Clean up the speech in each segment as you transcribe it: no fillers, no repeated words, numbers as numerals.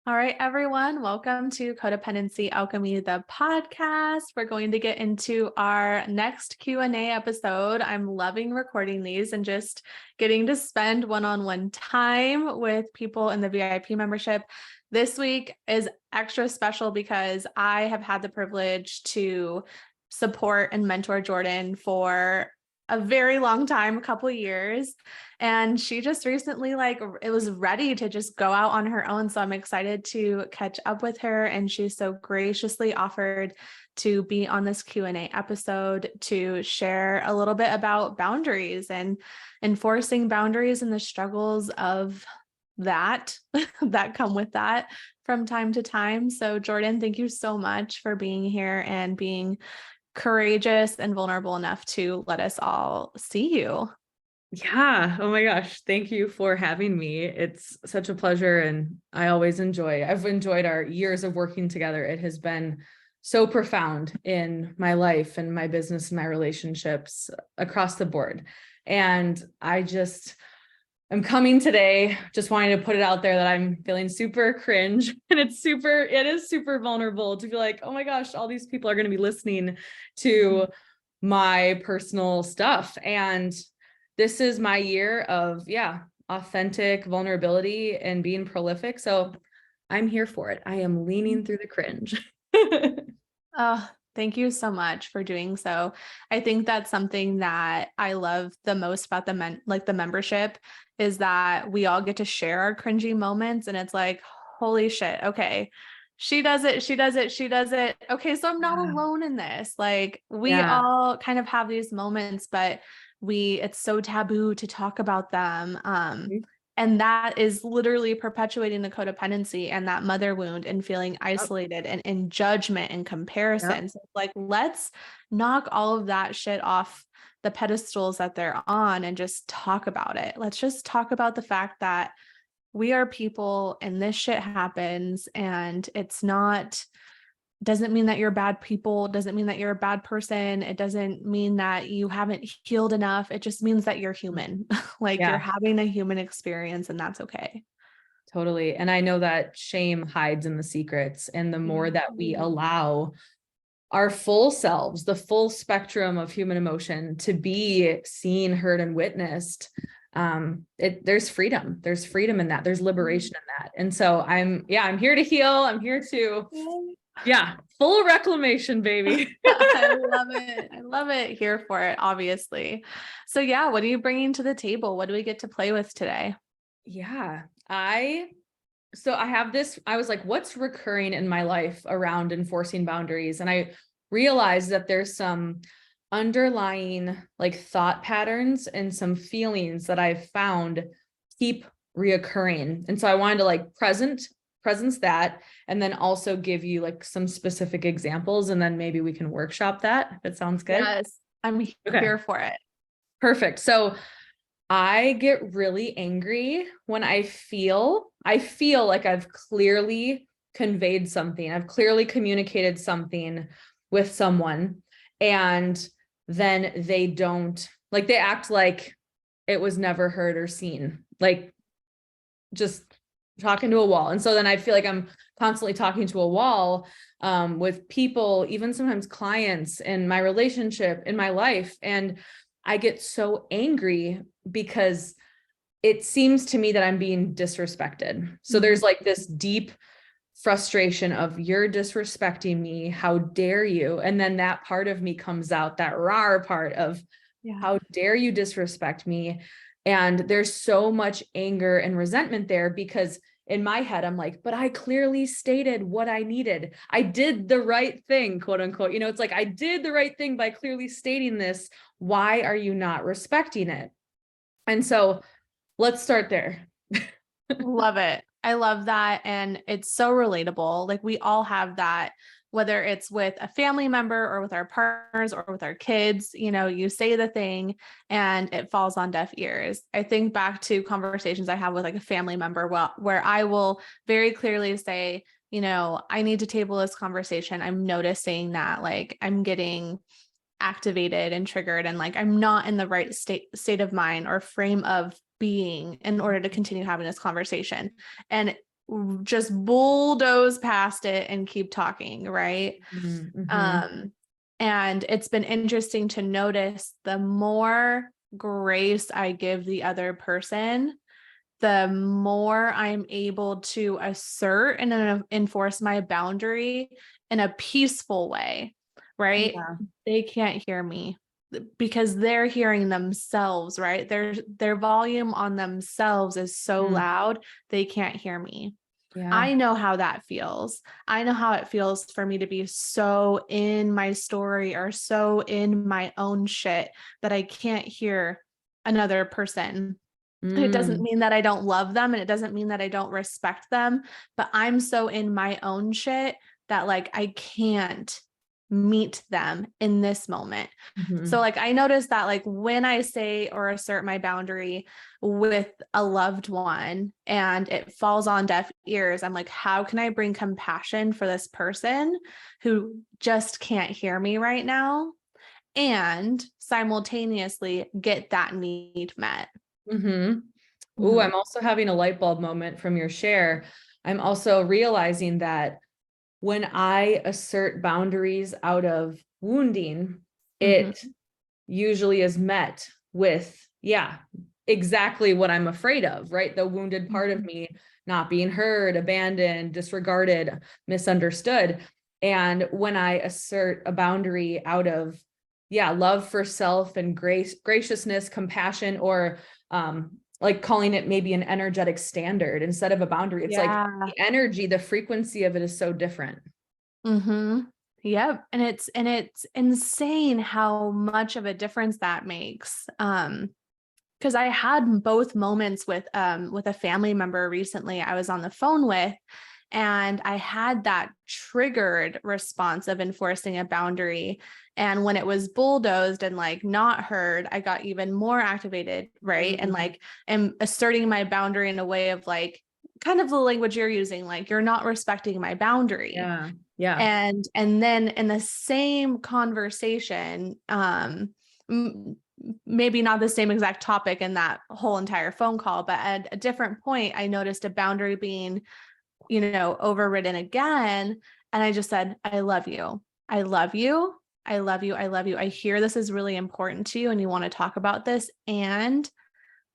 All right, everyone, welcome to Codependency Alchemy, the podcast. We're going to get into our next Q&A episode. I'm loving recording these and just getting to spend one-on-one time with people in the VIP membership. This week is extra special because I have had the privilege to support and mentor Jordan for a very long time, a couple of years. And she just recently, it was ready to just go out on her own. So I'm excited to catch up with her. And she so graciously offered to be on this Q&A episode to share a little bit about boundaries and enforcing boundaries and the struggles of that come with that from time to time. So Jordan, thank you so much for being here and being courageous and vulnerable enough to let us all see you. Yeah. Oh my gosh. Thank you for having me. It's such a pleasure. And I've enjoyed our years of working together. It has been so profound in my life and my business and my relationships across the board. And I'm coming today, just wanting to put it out there that I'm feeling super cringe and it is super vulnerable to feel like, oh my gosh, all these people are going to be listening to my personal stuff. And this is my year of, authentic vulnerability and being prolific. So I'm here for it. I am leaning through the cringe. Oh, thank you so much for doing so. I think that's something that I love the most about the membership is that we all get to share our cringy moments. And it's like, holy shit. Okay. She does it. She does it. She does it. Okay. So I'm not alone in this. Like we all kind of have these moments, but it's so taboo to talk about them. And that is literally perpetuating the codependency and that mother wound and feeling isolated and in judgment and comparison. So like, let's knock all of that shit off the pedestals that they're on and just talk about it. Let's just talk about the fact that we are people and this shit happens, and doesn't mean that you're bad people, doesn't mean that you're a bad person. It doesn't mean that you haven't healed enough. It just means that you're human. You're having a human experience, and that's okay. Totally. And I know that shame hides in the secrets. And the more that we allow our full selves, the full spectrum of human emotion to be seen, heard, and witnessed, there's freedom. There's freedom in that. There's liberation in that. And so I'm here to heal. I'm here to, full reclamation, baby. I love it. I love it. Here for it, obviously. So what are you bringing to the table? What do we get to play with today? I have this, I was like, what's recurring in my life around enforcing boundaries? And I realized that there's some underlying thought patterns and some feelings that I've found keep reoccurring. And so I wanted to presence that, and then also give you some specific examples, and then maybe we can workshop that. If it sounds good. Yes, I'm here for it. Perfect. So I get really angry when I feel like I've clearly conveyed something. I've clearly communicated something with someone, and then they don't, they act like it was never heard or seen, just talking to a wall. And so then I feel like I'm constantly talking to a wall with people, even sometimes clients in my relationship, in my life. And I get so angry because it seems to me that I'm being disrespected. So there's this deep frustration of, you're disrespecting me. How dare you? And then that part of me comes out, that raw part of, how dare you disrespect me? And there's so much anger and resentment there, because in my head, I'm like, but I clearly stated what I needed. I did the right thing, quote unquote. It's like, I did the right thing by clearly stating this. Why are you not respecting it? And so let's start there. Love it. I love that. And it's so relatable. We all have that, whether it's with a family member or with our partners or with our kids. You say the thing and it falls on deaf ears. I think back to conversations I have with a family member, where I will very clearly say, I need to table this conversation. I'm noticing that I'm getting activated and triggered, and I'm not in the right state of mind or frame of being in order to continue having this conversation. And just bulldoze past it and keep talking, right? Mm-hmm. And it's been interesting to notice the more grace I give the other person, the more I'm able to assert and enforce my boundary in a peaceful way, right? Yeah. They can't hear me because they're hearing themselves, right? Their volume on themselves is so Mm. loud, they can't hear me. Yeah. I know how that feels. I know how it feels for me to be so in my story or so in my own shit that I can't hear another person. It doesn't Mm. mean that I don't love them and it doesn't mean that I don't respect them, but I'm so in my own shit that like I can't meet them in this moment. So Mm-hmm. like I noticed that like when I say or assert my boundary with a loved one and it falls on deaf ears, I'm like, how can I bring compassion for this person who just can't hear me right now and simultaneously get that need met? Mm-hmm. Ooh, Mhm. I'm also having a light bulb moment from your share. I'm also realizing that when I assert boundaries out of wounding, it Mhm. usually is met with, yeah, exactly what I'm afraid of, right? The wounded part of Mhm. me not being heard, abandoned, disregarded, misunderstood. And when I assert a boundary out of, yeah, love for self and graciousness, compassion, or like calling it maybe an energetic standard instead of a boundary, it's like Yeah. the energy, the frequency of it is so different. Mhm. Yep. And it's insane how much of a difference that makes. Because I had both moments with a family member recently I was on the phone with, and I had that triggered response of enforcing a boundary. And when it was bulldozed and like not heard, I got even more activated, right? And Mm. like am asserting my boundary in a way of like kind of the language you're using, like you're not respecting my boundary. Yeah. Yeah. And then in the same conversation, maybe not the same exact topic in that whole entire phone call, but at a different point, I noticed a boundary being, overridden again. And I just said, I love you. I love you. I love you. I love you. I hear this is really important to you and you want to talk about this. And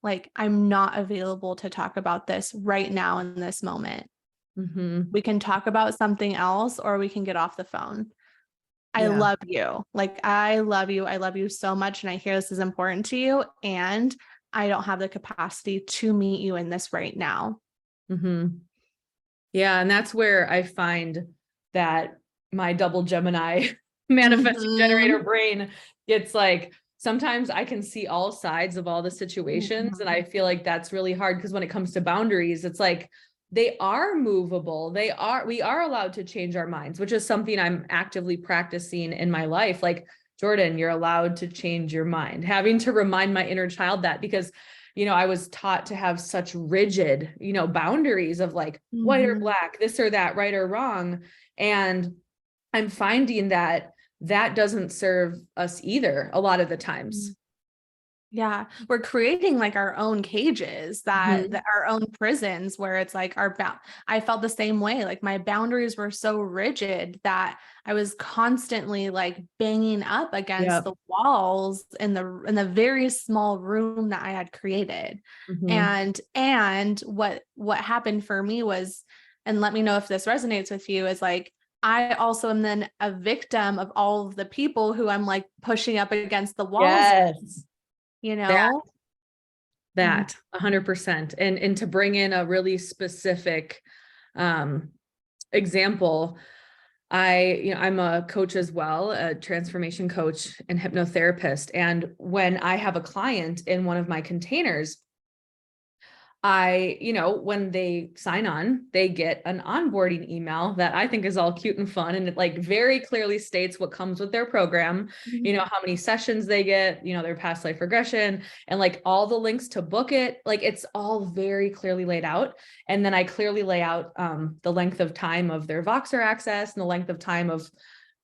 like, I'm not available to talk about this right now in this moment. Mm-hmm. We can talk about something else or we can get off the phone. I Yeah. love you. Like, I love you. I love you so much. And I hear this is important to you. And I don't have the capacity to meet you in this right now. Mm-hmm. Yeah. And that's where I find that my double Gemini manifesting generator Mhm. brain, it's like sometimes I can see all sides of all the situations. And I Mhm. feel like that's really hard because when it comes to boundaries, it's like they are movable. We are allowed to change our minds, which is something I'm actively practicing in my life. Like, Jordan, you're allowed to change your mind, having to remind my inner child that because I was taught to have such rigid, boundaries of like white or Mhm. black, this or that, right or wrong. And I'm finding that that doesn't serve us either a lot of the times. Yeah, we're creating like our own cages that Mhm. our own prisons where it's like I felt the same way. Like my boundaries were so rigid that I was constantly like banging up against Yep. the walls in the very small room that I had created. Mhm. And what happened for me was, and let me know if this resonates with you, is like I also am then a victim of all of the people who I'm like pushing up against the walls, Yes. you That know? Mhm. that 100%. And to bring in a really specific um example, I'm a coach as well, a transformation coach and hypnotherapist. And when I have a client in one of my containers, when they sign on, they get an onboarding email that I think is all cute and fun. And it like very clearly states what comes with their program, Mhm. how many sessions they get, their past life regression and like all the links to book it. Like it's all very clearly laid out. And then I clearly lay out the length of time of their Voxer access and the length of time of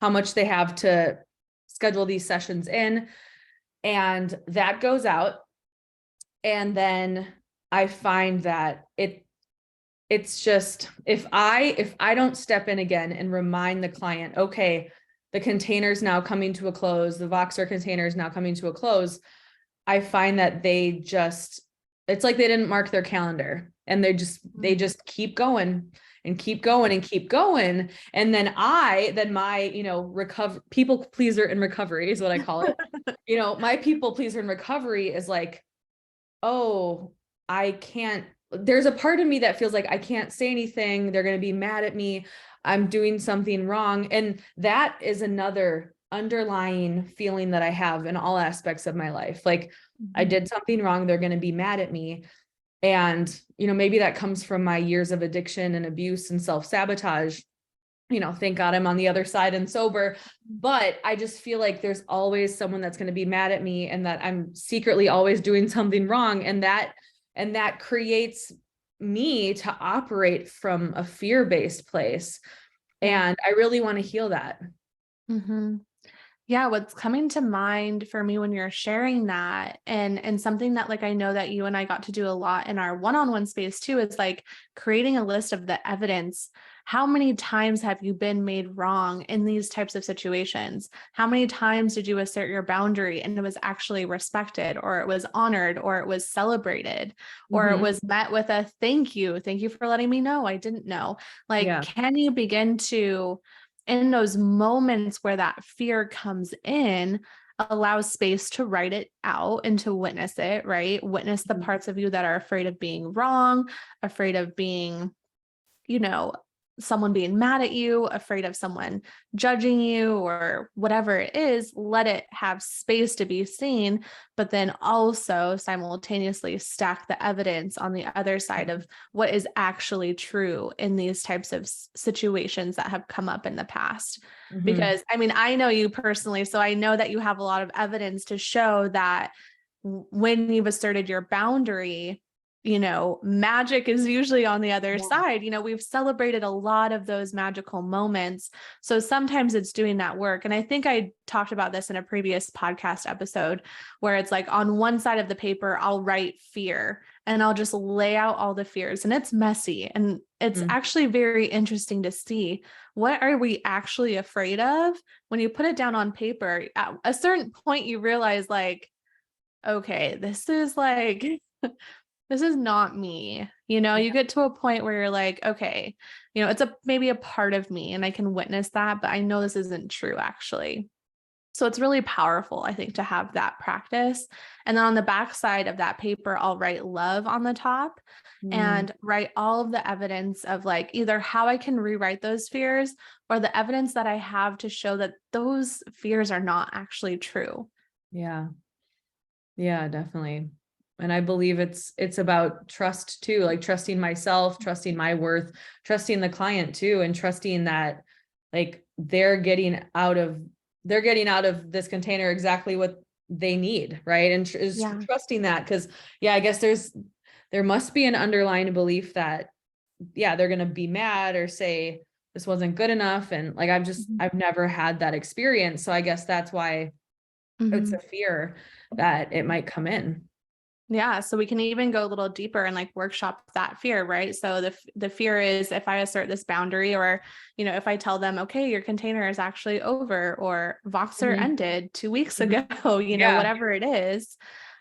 how much they have to schedule these sessions in. And that goes out. And then I find that it's just, if I don't step in again and remind the client, okay, the container's now coming to a close, the Voxer container is now coming to a close, I find that it's like they didn't mark their calendar, and they just keep going and keep going and keep going. And then my, people pleaser in recovery is what I call it. My people pleaser in recovery is like, oh, I can't, there's a part of me that feels like I can't say anything. They're going to be mad at me. I'm doing something wrong. And that is another underlying feeling that I have in all aspects of my life. Like, I did something wrong. They're going to be mad at me. And, maybe that comes from my years of addiction and abuse and self-sabotage. Thank God I'm on the other side and sober, but I just feel like there's always someone that's going to be mad at me, and that I'm secretly always doing something wrong. And that creates me to operate from a fear-based place. And I really want to heal that. Mm-hmm. Yeah, what's coming to mind for me when you're sharing that, and something that like I know that you and I got to do a lot in our one-on-one space too, is like creating a list of the evidence. How many times have you been made wrong in these types of situations? How many times did you assert your boundary and it was actually respected, or it was honored, or it was celebrated, or it was met with a thank you for letting me know I didn't know? Like, can you begin to, in those moments where that fear comes in, allow space to write it out and to witness it, right? Witness the parts of you that are afraid of being wrong, afraid of being, someone being mad at you, afraid of someone judging you, or whatever it is. Let it have space to be seen, but then also simultaneously stack the evidence on the other side of what is actually true in these types of situations that have come up in the past. Because I know you personally, so I know that you have a lot of evidence to show that when you've asserted your boundary, magic is usually on the other side. We've celebrated a lot of those magical moments. So sometimes it's doing that work. And I think I talked about this in a previous podcast episode, where it's like on one side of the paper, I'll write fear and I'll just lay out all the fears, and it's messy. And it's actually very interesting to see, what are we actually afraid of? When you put it down on paper, at a certain point, you realize like, okay, this is like, this is not me. You get to a point where you're like, okay, it's maybe a part of me and I can witness that, but I know this isn't true actually. So it's really powerful, I think, to have that practice. And then on the back side of that paper, I'll write love on the top and write all of the evidence of like either how I can rewrite those fears, or the evidence that I have to show that those fears are not actually true. Yeah. Yeah, definitely. And I believe it's about trust too, like trusting myself, trusting my worth, trusting the client too, and trusting that like they're getting out of this container exactly what they need, right? And trusting that, because I guess there must be an underlying belief that they're going to be mad or say this wasn't good enough, and like I've never had that experience, so I guess that's why it's a fear that it might come in. Yeah. So we can even go a little deeper and like workshop that fear, right? So the fear is, if I assert this boundary, or, if I tell them, okay, your container is actually over, or Voxer ended 2 weeks ago, whatever it is.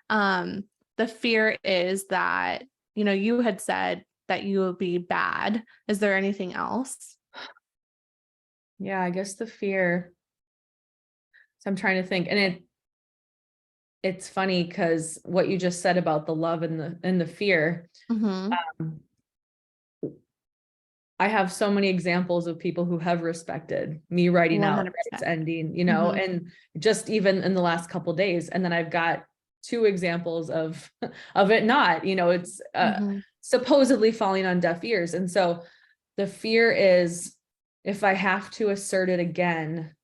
The fear is that, you had said that you will be bad. Is there anything else? Yeah, I guess the fear. So I'm trying to think, and it's funny because what you just said about the love and the fear. I have so many examples of people who have respected me writing 100%. Out that it's ending, and just even in the last couple of days. And then I've got 2 examples of it not, it's supposedly falling on deaf ears. And so the fear is, if I have to assert it again,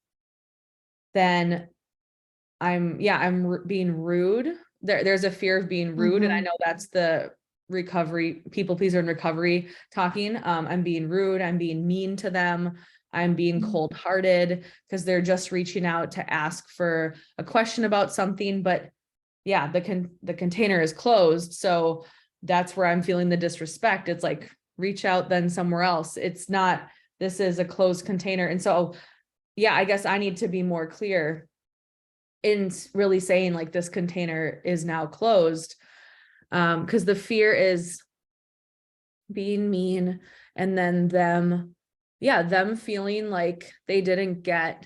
then I'm being rude. There's a fear of being rude. And I know that's the recovery, people pleaser in recovery talking. I'm being rude. I'm being mean to them. I'm being cold-hearted because they're just reaching out to ask for a question about something. But the container is closed. So that's where I'm feeling the disrespect. It's like, reach out then somewhere else. It's not, this is a closed container. And so, yeah, I guess I need to be more clear in really saying like this container is now closed. Because the fear is being mean, and then them feeling like they didn't get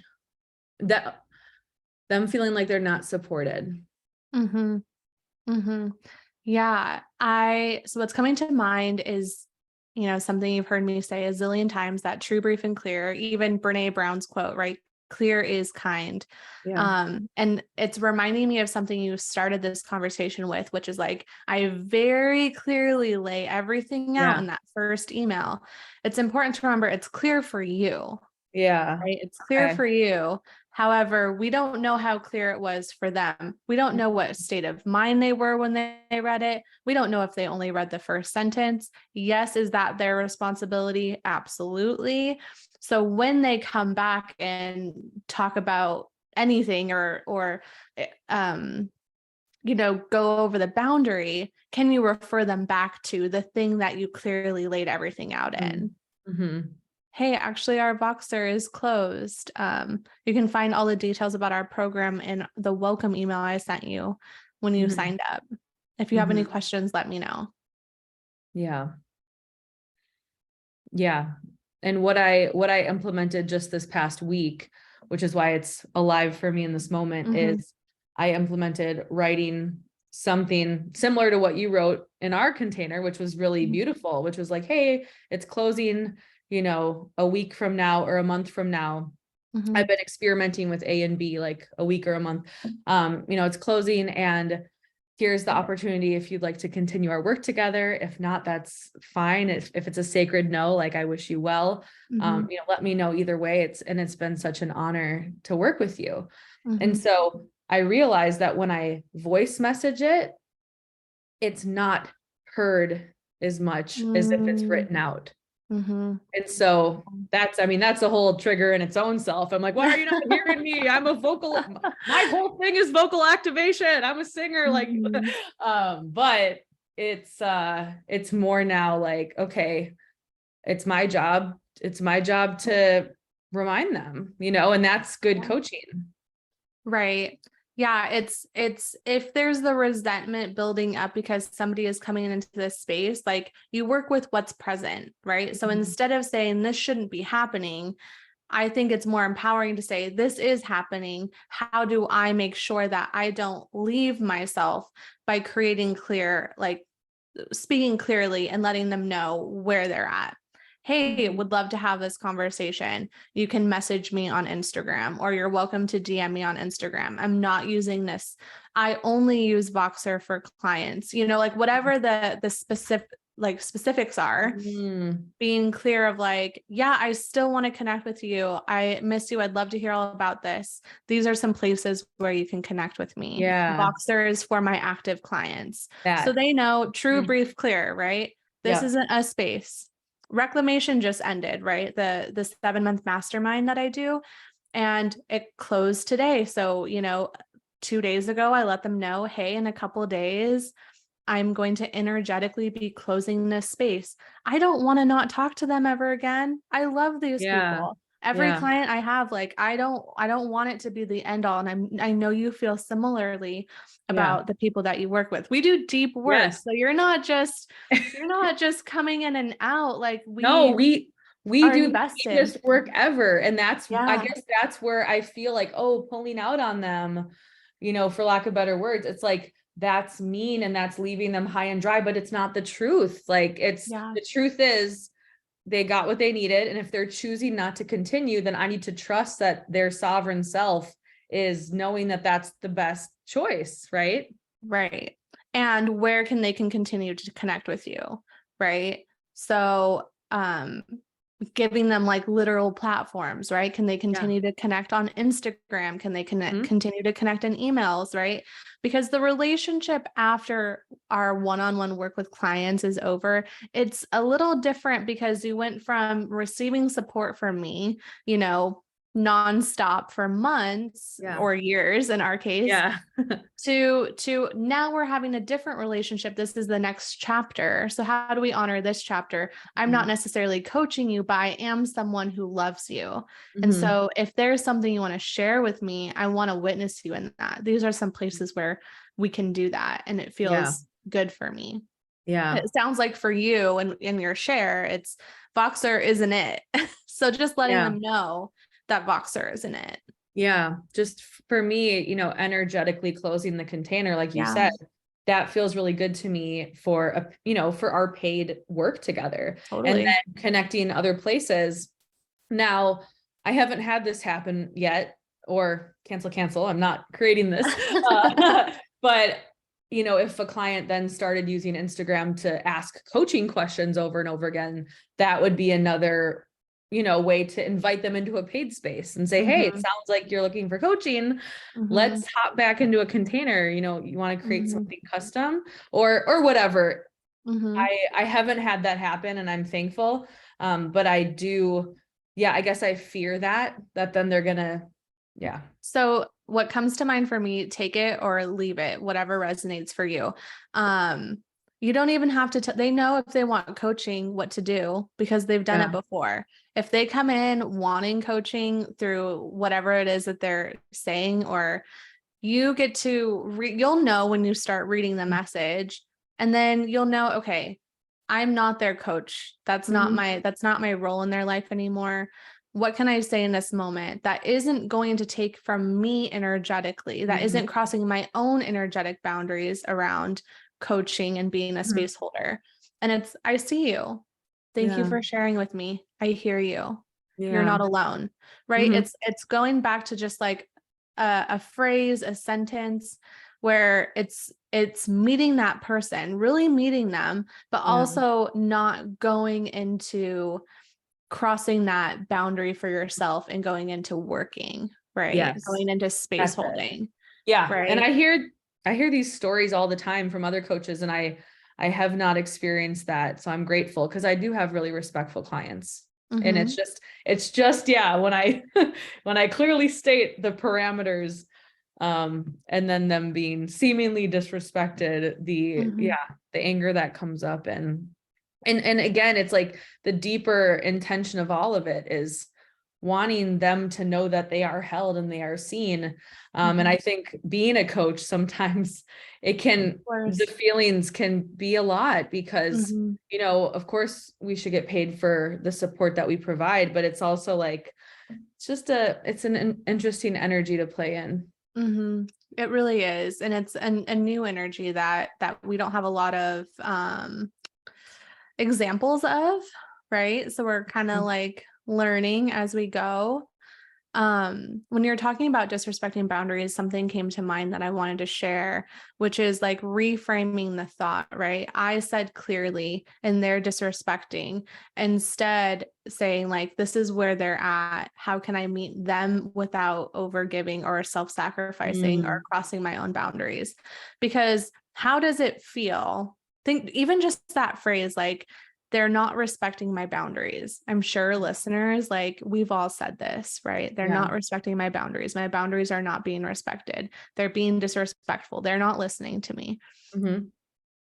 that, them feeling like they're not supported. Mm-hmm. Mm-hmm. Yeah. So what's coming to mind is, something you've heard me say a zillion times, that true, brief, and clear, even Brene Brown's quote, right? Clear is kind. Yeah. And it's reminding me of something you started this conversation with, which is like, I very clearly lay everything out Yeah. in that first email. It's important to remember it's clear for you. Yeah. Right? It's clear for you. However, we don't know how clear it was for them. We don't know what state of mind they were when they read it. We don't know if they only read the first sentence. Yes, is that their responsibility? Absolutely. So when they come back and talk about anything or go over the boundary, can you refer them back to the thing that you clearly laid everything out in? Mm-hmm. Hey, actually, our Voxer is closed. You can find all the details about our program in the welcome email I sent you when you signed up. If you have any questions, let me know. Yeah. Yeah. And what I implemented just this past week, which is why it's alive for me in this moment, is I implemented writing something similar to what you wrote in our container, which was really beautiful, which was like, hey, it's closing, a week from now or a month from now. I've been experimenting with A and B like a week or a month. It's closing, and here's the opportunity if you'd like to continue our work together. If not, that's fine. If it's a sacred no, like I wish you well, let me know either way. It's been such an honor to work with you. And so I realized that when I voice message it, it's not heard as much as if it's written out. And so that's a whole trigger in its own self. I'm like, why are you not hearing me? I'm a vocal, my whole thing is vocal activation. I'm a singer, but it's more now like, okay, it's my job. It's my job to remind them, and that's good coaching. Right. Yeah, it's if there's the resentment building up because somebody is coming into this space, like you work with what's present, right? So instead of saying this shouldn't be happening, I think it's more empowering to say this is happening. How do I make sure that I don't leave myself by creating clear, like speaking clearly and letting them know where they're at? Hey, would love to have this conversation. You can message me on Instagram, or you're welcome to DM me on Instagram. I'm not using this. I only use Voxer for clients, like whatever the specifics are, being clear of like, yeah, I still want to connect with you. I miss you. I'd love to hear all about this. These are some places where you can connect with me. Yeah. Voxer is for my active clients. So they know true, brief, clear, right? This isn't a space. Reclamation just ended, right? The 7-month mastermind that I do, and it closed today. So, 2 days ago, I let them know, hey, in a couple of days, I'm going to energetically be closing this space. I don't want to not talk to them ever again. I love these people. Every client I have, like, I don't want it to be the end all. And I know you feel similarly about the people that you work with. We do deep work. So you're not just coming in and out. Like we do invested. the deepest work ever. And I guess that's where I feel like, pulling out on them, for lack of better words, it's like, that's mean and that's leaving them high and dry, but it's not the truth. Like the truth is they got what they needed. And if they're choosing not to continue, then I need to trust that their sovereign self is knowing that that's the best choice. Right. Right. And where they can continue to connect with you. Right. So, giving them like literal platforms, right? Can they continue to connect on Instagram? Can they continue to connect in emails, right? Because the relationship after our one-on-one work with clients is over, it's a little different because you went from receiving support from me, nonstop for months or years in our case, Yeah. to now we're having a different relationship. This is the next chapter. So how do we honor this chapter? I'm not necessarily coaching you, but I am someone who loves you. And so if there's something you want to share with me, I want to witness you in that. These are some places where we can do that, and it feels good for me. Yeah. It sounds like for you and in your share, it's Voxer isn't it. So just letting them know that Voxer isn't it. Yeah. Just for me, energetically closing the container, like you said, that feels really good to me for, for our paid work together. Totally. And then connecting other places. Now, I haven't had this happen yet, or cancel. I'm not creating this. But if a client then started using Instagram to ask coaching questions over and over again, that would be another, way to invite them into a paid space and say, hey, it sounds like you're looking for coaching. Let's hop back into a container. You want to create something custom or whatever. I haven't had that happen, and I'm thankful. But I do, I guess I fear that then they're gonna, So what comes to mind for me, take it or leave it, whatever resonates for you. You don't even have to, they know if they want coaching, what to do, because they've done it before. If they come in wanting coaching through whatever it is that they're saying, or you get to you'll know when you start reading the message, and then you'll know, okay, I'm not their coach. That's not my role in their life anymore. What can I say in this moment that isn't going to take from me energetically, that isn't crossing my own energetic boundaries around coaching and being a space holder? And I see you. Thank you for sharing with me. I hear you. You're not alone, right? It's going back to just like a phrase, a sentence where it's meeting that person, really meeting them, but also not going into crossing that boundary for yourself and going into working, right? Yes. Going into space holding. Yeah. Right. And I hear these stories all the time from other coaches, and I have not experienced that. So I'm grateful, because I do have really respectful clients. And it's just, when I, when I clearly state the parameters, and then them being seemingly disrespected, the anger that comes up, and again, it's like the deeper intention of all of it is wanting them to know that they are held and they are seen. And I think being a coach, sometimes the feelings can be a lot, because, of course we should get paid for the support that we provide, but it's also like, it's an interesting energy to play in. It really is. And it's a new energy that we don't have a lot of examples of, right? So we're kind of like learning as we go. When you're talking about disrespecting boundaries, something came to mind that I wanted to share, which is like reframing the thought, right? I said clearly, and they're disrespecting, instead saying like, this is where they're at. How can I meet them without overgiving or self-sacrificing or crossing my own boundaries? Because how does it feel? Think even just that phrase, like, they're not respecting my boundaries. I'm sure listeners, like, we've all said this, right? They're not respecting my boundaries. My boundaries are not being respected. They're being disrespectful. They're not listening to me.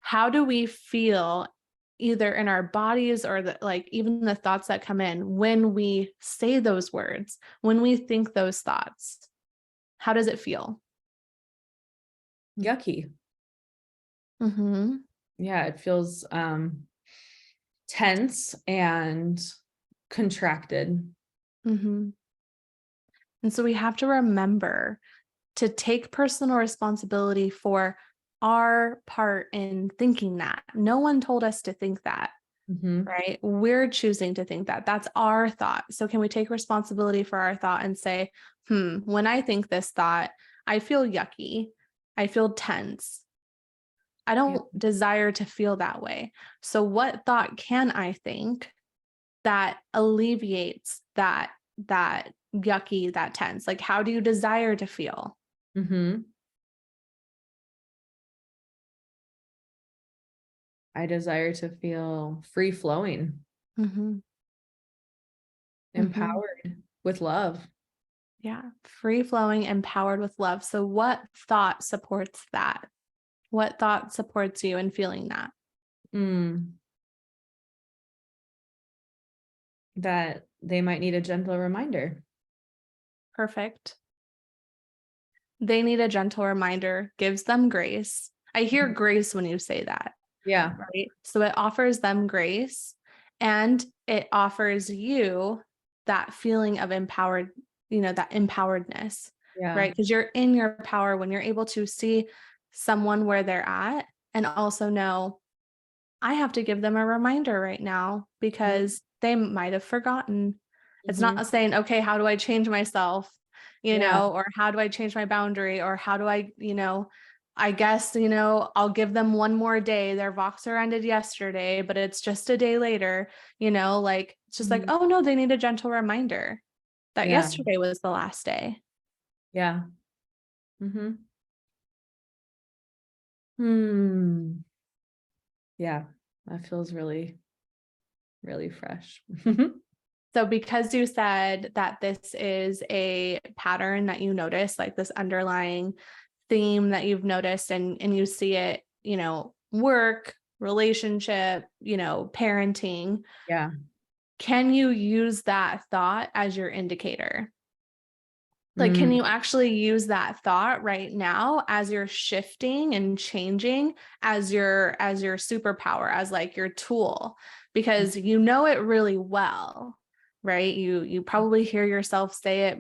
How do we feel either in our bodies or like even the thoughts that come in when we say those words, when we think those thoughts? How does it feel? Yucky. Yeah, it feels tense and contracted. And so we have to remember to take personal responsibility for our part in thinking that. No one told us to think that, right? We're choosing to think that. That's our thought. So can we take responsibility for our thought and say, when I think this thought, I feel yucky. I feel tense. I don't desire to feel that way. So what thought can I think that alleviates that yucky, that tense? Like, how do you desire to feel? I desire to feel free flowing, empowered with love. Yeah. Free flowing, empowered with love. So what thought supports that? What thought supports you in feeling that? Mm. That they might need a gentle reminder. Perfect. They need a gentle reminder, gives them grace. I hear grace when you say that, Yeah. right? So it offers them grace and it offers you that feeling of empowered, that empoweredness, Yeah. right? Because you're in your power when you're able to see someone where they're at and also know, I have to give them a reminder right now because they might have forgotten. It's Mm-hmm. not saying, okay, how do I change myself, Yeah. or how do I change my boundary, or how do I, I guess, I'll give them one more day. Their Voxer ended yesterday, but it's just a day later, like, it's just like, Mhm. oh no, they need a gentle reminder that Yeah. yesterday was the last day. Yeah. Mm-hmm. Hmm. Yeah. That feels really, really fresh. So because you said that this is a pattern that you notice, like this underlying theme that you've noticed and you see it, work, relationship, parenting, Yeah. can you use that thought as your indicator? Like, can Mm. you actually use that thought right now as you're shifting and changing as your superpower, as like your tool? Because you know it really well, right? You probably hear yourself say it,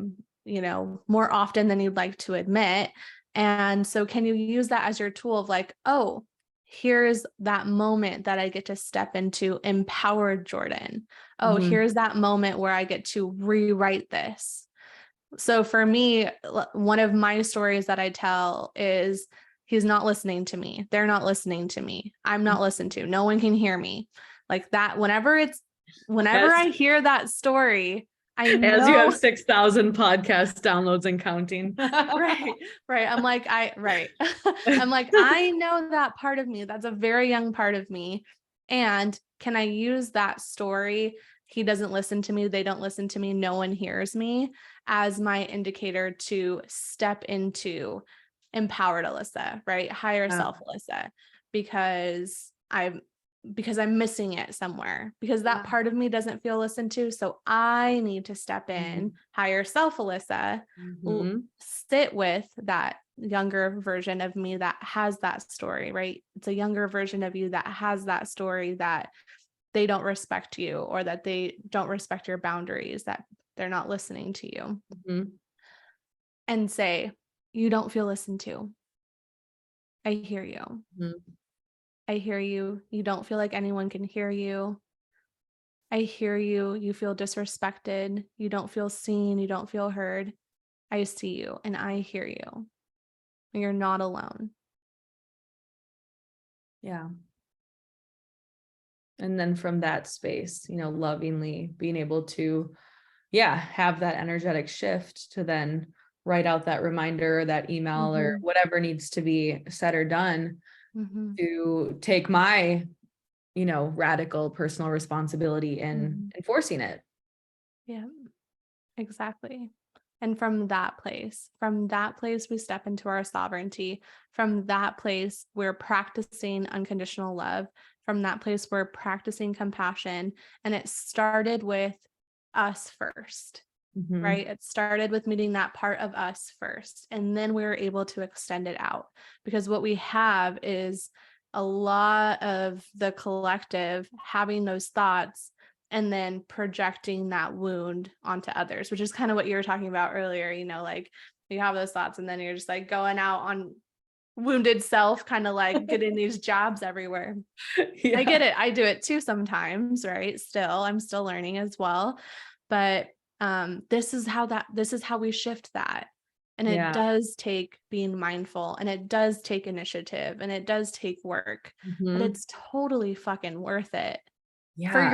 more often than you'd like to admit. And so can you use that as your tool of like, oh, here's that moment that I get to step into empowered Jordan. Oh, Mhm. here's that moment where I get to rewrite this. So for me, one of my stories that I tell is he's not listening to me. They're not listening to me. I'm not listened to. No one can hear me. Like that, whenever As I hear that story, I as you have know 6,000 podcast downloads and counting. right, right. Right. I'm like, I know that part of me. That's a very young part of me. And can I use that story? He doesn't listen to me. They don't listen to me. No one hears me as my indicator to step into empowered Alyssa, right? Higher Yeah. self Alyssa, because I'm missing it somewhere because that part of me doesn't feel listened to. So I need to step in, higher self Alyssa, Mm-hmm. sit with that younger version of me that has that story, right? It's a younger version of you that has that story that they don't respect you or that they don't respect your boundaries, that they're not listening to you, Mm-hmm. and say, you don't feel listened to. I hear you. Mm-hmm. I hear you. You don't feel like anyone can hear you. I hear you. You feel disrespected. You don't feel seen. You don't feel heard. I see you and I hear you. You're not alone. Yeah. And then from that space, lovingly being able to, have that energetic shift to then write out that reminder, or that email, or Mm-hmm. whatever needs to be said or done Mm-hmm. to take my, radical personal responsibility in Mm-hmm. enforcing it. Yeah, exactly. And from that place, we step into our sovereignty. From that place, we're practicing unconditional love. From that place, we're practicing compassion. And it started with us first, Mm-hmm. right? It started with meeting that part of us first. And then we were able to extend it out because what we have is a lot of the collective having those thoughts and then projecting that wound onto others, which is kind of what you were talking about earlier, like you have those thoughts and then you're just like going out on wounded self, kind of like getting these jabs everywhere. Yeah. I get it. I do it too sometimes, right? I'm still learning as well. But this is how we shift that. And it Yeah. does take being mindful and it does take initiative and it does take work, but Mm-hmm. it's totally fucking worth it Yeah. for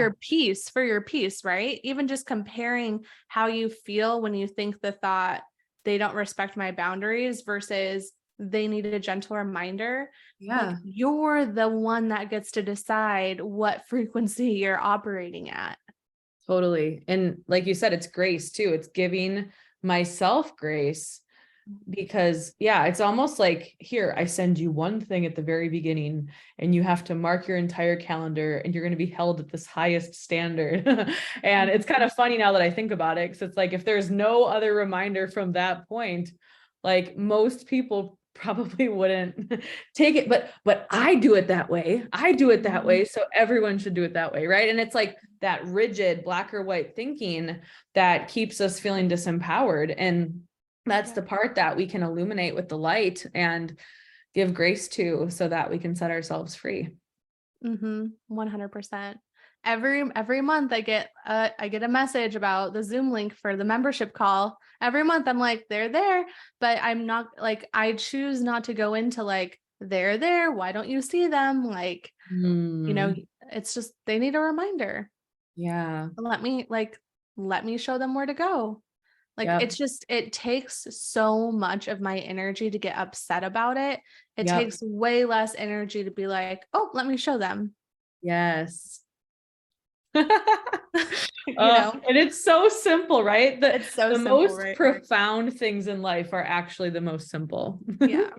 your peace, right? Even just comparing how you feel when you think the thought, they don't respect my boundaries versus they need a gentle reminder. Like Yeah. you're the one that gets to decide what frequency you're operating at. Totally. And like you said, it's grace too. It's giving myself grace, because yeah, it's almost like, here, I send you one thing at the very beginning and you have to mark your entire calendar and you're going to be held at this highest standard. And it's kind of funny now that I think about it, because it's like, if there's no other reminder from that point, like most people probably wouldn't take it, but I do it that way. I do it that way. So everyone should do it that way. Right. And it's like that rigid black or white thinking that keeps us feeling disempowered. And that's the part that we can illuminate with the light and give grace to, so that we can set ourselves free. 100%. Every month I get a message about the Zoom link for the membership call. Every month I'm like, they're there, but I'm not like, I choose not to go into like, they're there, why don't you see them? Like, it's just, they need a reminder. Yeah. Let me show them where to go. Like, Yep. it's just, it takes so much of my energy to get upset about it. It Yep. takes way less energy to be like, oh, let me show them. Yes. And it's so simple, right? it's so The simple, most right? profound things in life are actually the most simple. Yeah.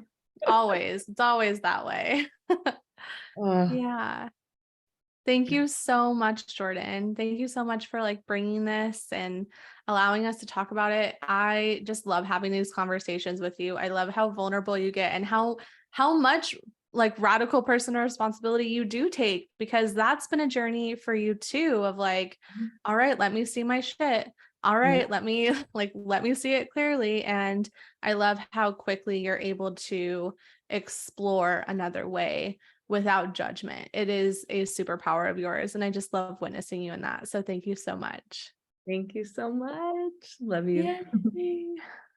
Always. It's always that way. Uh, Yeah. Thank you so much, Jordan. Thank you so much for like bringing this and allowing us to talk about it. I just love having these conversations with you. I love how vulnerable you get and how much like radical personal responsibility you do take, because that's been a journey for you too, of like, all right, let me see my shit. All right, let me see it clearly. And I love how quickly you're able to explore another way without judgment. It is a superpower of yours. And I just love witnessing you in that. So thank you so much. Thank you so much. Love you. Yay.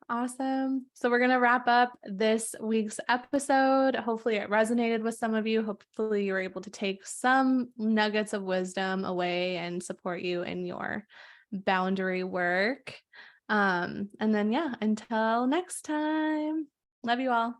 Awesome. So we're going to wrap up this week's episode. Hopefully it resonated with some of you. Hopefully you were able to take some nuggets of wisdom away and support you in your boundary work. And then, yeah, until next time, love you all.